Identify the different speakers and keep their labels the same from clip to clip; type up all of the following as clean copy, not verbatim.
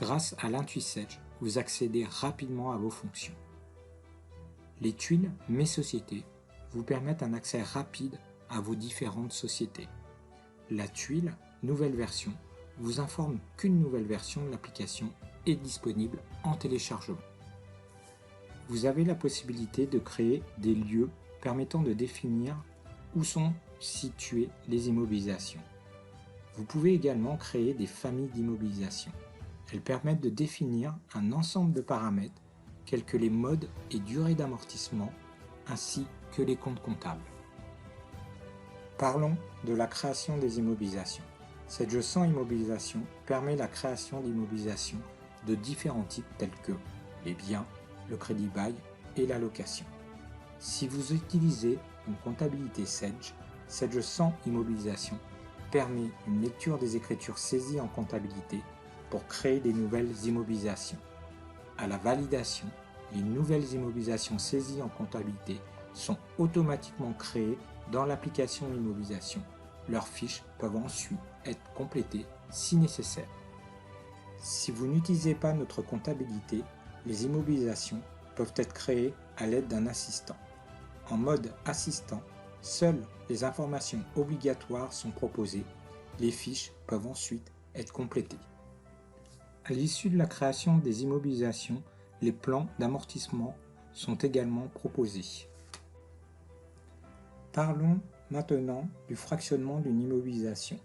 Speaker 1: Grâce à l'IntuiSedge, vous accédez rapidement à vos fonctions. Les tuiles Mes sociétés vous permettent un accès rapide à vos différentes sociétés. La tuile Nouvelle version vous informe qu'une nouvelle version de l'application est disponible en téléchargement. Vous avez la possibilité de créer des lieux permettant de définir où sont situées les immobilisations. Vous pouvez également créer des familles d'immobilisation. Elles permettent de définir un ensemble de paramètres tels que les modes et durées d'amortissement ainsi que les comptes comptables. Parlons de la création des immobilisations. Sedge sans immobilisation permet la création d'immobilisations de différents types tels que les biens, le crédit bail et la location. Si vous utilisez une comptabilité Sedge, Sedge sans immobilisation permet une lecture des écritures saisies en comptabilité pour créer des nouvelles immobilisations. À la validation, les nouvelles immobilisations saisies en comptabilité sont automatiquement créées dans l'application immobilisation. Leurs fiches peuvent ensuite être complétées si nécessaire. Si vous n'utilisez pas notre comptabilité, les immobilisations peuvent être créées à l'aide d'un assistant. En mode assistant, seules les informations obligatoires sont proposées. Les fiches peuvent ensuite être complétées. À l'issue de la création des immobilisations, les plans d'amortissement sont également proposés. Parlons maintenant du fractionnement d'une immobilisation.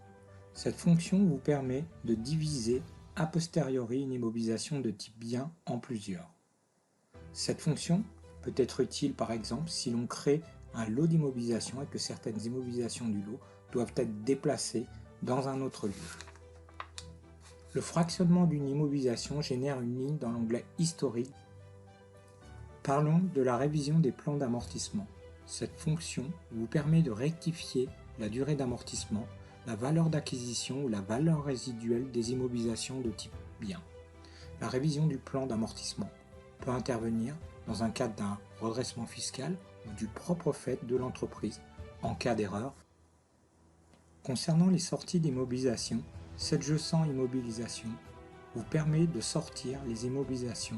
Speaker 1: Cette fonction vous permet de diviser a posteriori une immobilisation de type bien en plusieurs. Cette fonction peut être utile par exemple si l'on crée un lot d'immobilisation et que certaines immobilisations du lot doivent être déplacées dans un autre lieu. Le fractionnement d'une immobilisation génère une ligne dans l'onglet Historique. Parlons de la révision des plans d'amortissement. Cette fonction vous permet de rectifier la durée d'amortissement, la valeur d'acquisition ou la valeur résiduelle des immobilisations de type bien. La révision du plan d'amortissement peut intervenir dans un cadre d'un redressement fiscal ou du propre fait de l'entreprise en cas d'erreur. Concernant les sorties d'immobilisation, Sedge sans immobilisation vous permet de sortir les immobilisations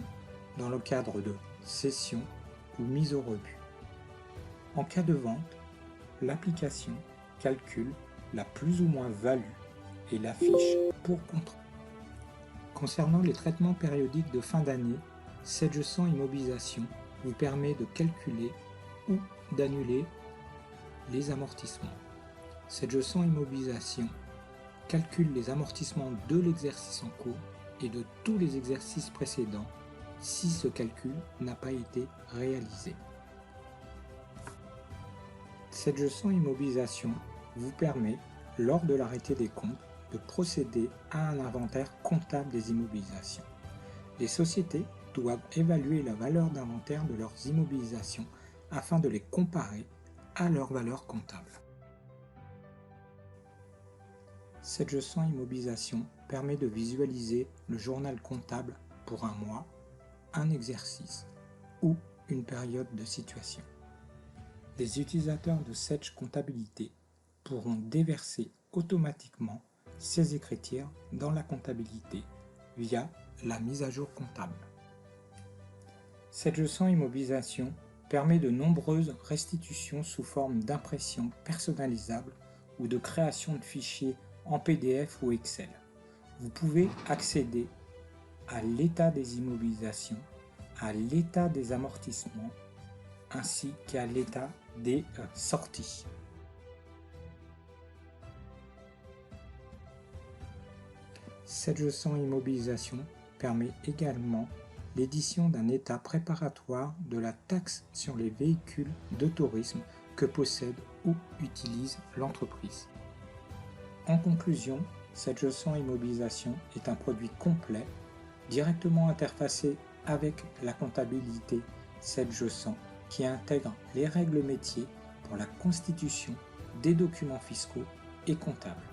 Speaker 1: dans le cadre de cession ou mise au rebut. En cas de vente, l'application calcule la plus ou moins value et l'affiche pour contrat. Concernant les traitements périodiques de fin d'année, Sedge sans immobilisation vous permet de calculer ou d'annuler les amortissements. Sedge sans immobilisation calcule les amortissements de l'exercice en cours et de tous les exercices précédents si ce calcul n'a pas été réalisé. Sedge sans immobilisation vous permet, lors de l'arrêté des comptes, de procéder à un inventaire comptable des immobilisations. Les sociétés doivent évaluer la valeur d'inventaire de leurs immobilisations afin de les comparer à leur valeur comptable. Sedge sans immobilisation permet de visualiser le journal comptable pour un mois, un exercice ou une période de situation. Les utilisateurs de Sedge Comptabilité pourront déverser automatiquement ces écritures dans la comptabilité via la mise à jour comptable. Sedge sans immobilisation permet de nombreuses restitutions sous forme d'impressions personnalisables ou de création de fichiers en PDF ou Excel. Vous pouvez accéder à l'état des immobilisations, à l'état des amortissements, ainsi qu'à l'état des sorties. Sedge sans immobilisation permet également l'édition d'un état préparatoire de la taxe sur les véhicules de tourisme que possède ou utilise l'entreprise. En conclusion, Sedge sans immobilisation est un produit complet, directement interfacé avec la comptabilité Sedge sans, qui intègre les règles métiers pour la constitution des documents fiscaux et comptables.